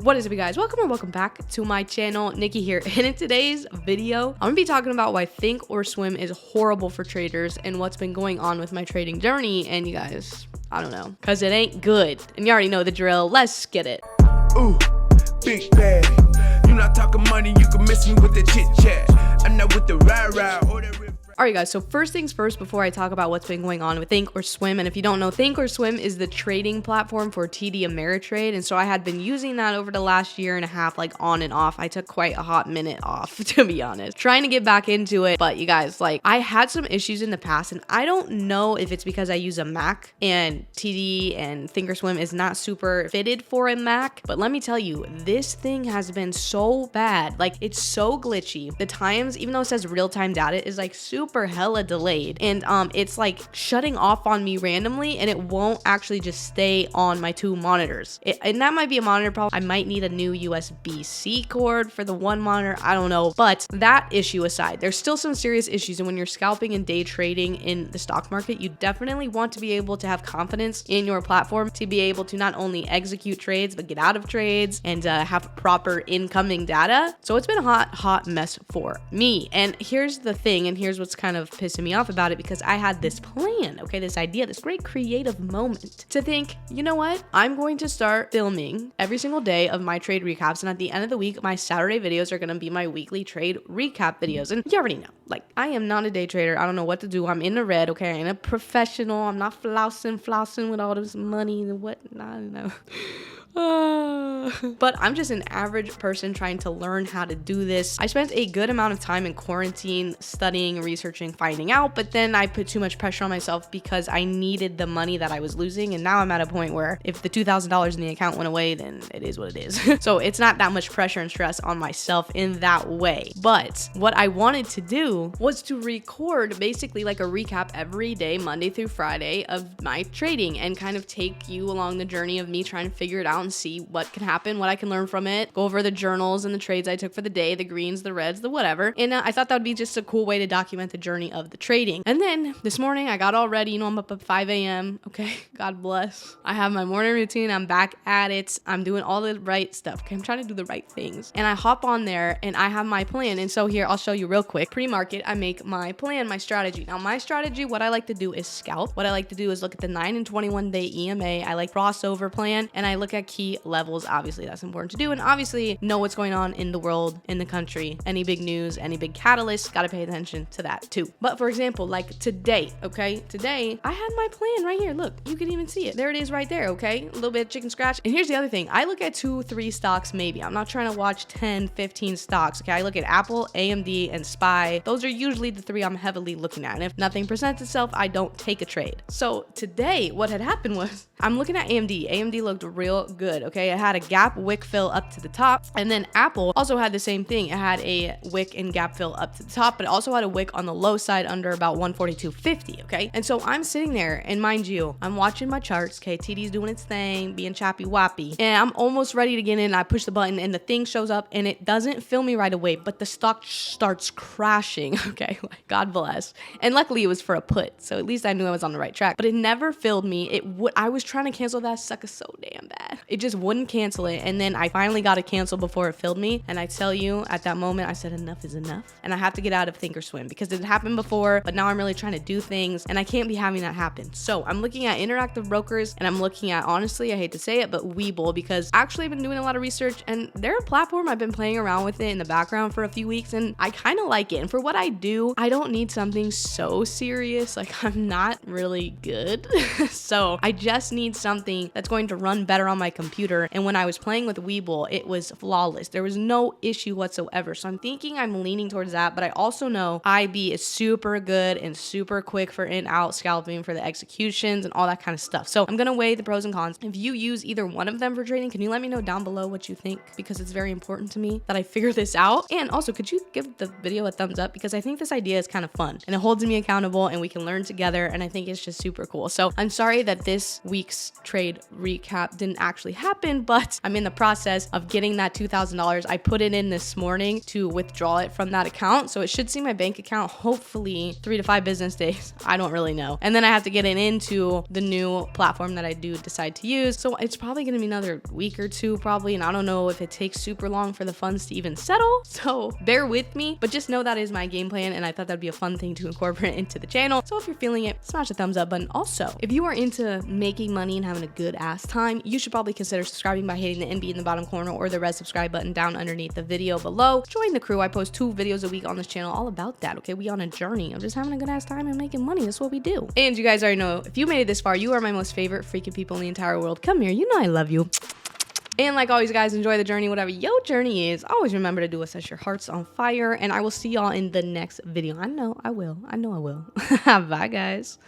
What is up, you guys? Welcome or welcome back to my channel. Nikki here, and in today's video I'm gonna be talking about why Thinkorswim is horrible for traders and what's been going on with my trading journey. And you guys, I don't know, because it ain't good, and you already know the drill. Let's get it. Ooh, big bag. You not talking money, you can miss me with the chit chat. I'm not with the rah-rah or the riff. Alright guys, so first things first before I talk about what's been going on with Thinkorswim, and if you don't know, Thinkorswim is the trading platform for TD Ameritrade, and so I had been using that over the last year and a half, like on and off. I took quite a hot minute off, to be honest, trying to get back into it. But you guys, like, I had some issues in the past, and I don't know if it's because I use a Mac and TD and Thinkorswim is not super fitted for a Mac, but let me tell you, this thing has been so bad. Like, it's so glitchy. The times, even though it says real-time data, is like super hella delayed, and it's like shutting off on me randomly, and it won't actually just stay on my two monitors. And that might be a monitor problem. I might need a new USB-C cord for the one monitor, I don't know. But that issue aside, there's still some serious issues, and when you're scalping and day trading in the stock market, you definitely want to be able to have confidence in your platform to be able to not only execute trades but get out of trades and have proper incoming data. So it's been a hot mess for me. And here's the thing, and here's what's kind of pissing me off about it, because I had this plan, okay, this idea, this great creative moment to think, you know what, I'm going to start filming every single day of my trade recaps, and at the end of the week, my Saturday videos are going to be my weekly trade recap videos. And you already know, like, I am not a day trader. I don't know what to do. I'm in the red, okay? I ain't a professional. I'm not flossing with all this money and whatnot. I don't know. But I'm just an average person trying to learn how to do this. I spent a good amount of time in quarantine studying, researching, finding out, but then I put too much pressure on myself because I needed the money that I was losing, and now I'm at a point where if the $2,000 in the account went away, then it is what it is. So it's not that much pressure and stress on myself in that way. But what I wanted to do was to record basically like a recap every day, Monday through Friday, of my trading, and kind of take you along the journey of me trying to figure it out and see what can happen, what I can learn from it, go over the journals and the trades I took for the day, the greens, the reds, the whatever. And I thought that would be just a cool way to document the journey of the trading. And then this morning I got all ready. You know, I'm up at 5 a.m. Okay, God bless. I have my morning routine. I'm back at it. I'm doing all the right stuff. Okay, I'm trying to do the right things. And I hop on there and I have my plan. And so here, I'll show you real quick. Pre-market, I make my plan, my strategy. Now, my strategy, what I like to do is scalp. What I like to do is look at the 9 and 21 day EMA. I like crossover plan, and I look at key levels. Obviously, that's important to do, and obviously know what's going on in the world, in the country, any big news, any big catalysts, gotta pay attention to that too. But for example, like today, okay, today I had my plan right here. Look, you can even see it. There it is right there, okay? A little bit of chicken scratch. And here's the other thing. I look at 2-3 stocks maybe. I'm not trying to watch 10-15 stocks, okay? I look at Apple, AMD, and SPY. Those are usually the three I'm heavily looking at, and if nothing presents itself, I don't take a trade. So today, what had happened was, I'm looking at AMD. AMD looked real good, okay? It had a gap wick fill up to the top, and then Apple also had the same thing. It had a wick and gap fill up to the top, but it also had a wick on the low side under about 142.50, okay? And so I'm sitting there, and mind you, I'm watching my charts, okay? TD's doing its thing, being choppy woppy, and I'm almost ready to get in. I push the button, and the thing shows up, and it doesn't fill me right away, but the stock starts crashing, okay? Like, God bless. And luckily it was for a put, so at least I knew I was on the right track, but it never filled me. I was trying to cancel that sucker so damn bad. It just wouldn't cancel it, and then I finally got it canceled before it filled me. And I tell you, at that moment, I said enough is enough, and I have to get out of Thinkorswim because it happened before, but now I'm really trying to do things, and I can't be having that happen. So I'm looking at interactive brokers, and I'm looking at, honestly, I hate to say it, but Webull, because actually I've been doing a lot of research, and they're a platform. I've been playing around with it in the background for a few weeks, and I kind of like it. And for what I do, I don't need something so serious. Like, I'm not really good. So I just need something that's going to run better on my computer. And when I was playing with Webull, it was flawless. There was no issue whatsoever. So I'm thinking I'm leaning towards that, but I also know IB is super good and super quick for in-out scalping, for the executions and all that kind of stuff. So I'm gonna weigh the pros and cons. If you use either one of them for trading, can you let me know down below what you think? Because it's very important to me that I figure this out. And also, could you give the video a thumbs up? Because I think this idea is kind of fun, and it holds me accountable, and we can learn together, and I think it's just super cool. So I'm sorry that this week's trade recap didn't actually actually happen, but I'm in the process of getting that $2,000. I put it in this morning to withdraw it from that account. So it should see my bank account hopefully 3 to 5 business days. I don't really know. And then I have to get it into the new platform that I do decide to use. So it's probably going to be another week or two probably. And I don't know if it takes super long for the funds to even settle. So bear with me, but just know that is my game plan. And I thought that'd be a fun thing to incorporate into the channel. So if you're feeling it, smash the thumbs up button. Also, if you are into making money and having a good ass time, you should probably consider subscribing by hitting the NB in the bottom corner or the red subscribe button down underneath the video below. Join the crew. I post 2 videos a week on this channel all about that. Okay, we on a journey of just having a good ass time and making money. That's what we do. And you guys already know, if you made it this far, you are my most favorite freaking people in the entire world. Come here, you know I love you. And like always, guys, enjoy the journey, whatever your journey is. Always remember to do what sets your hearts on fire. And I will see y'all in the next video. I know I will. Bye, guys.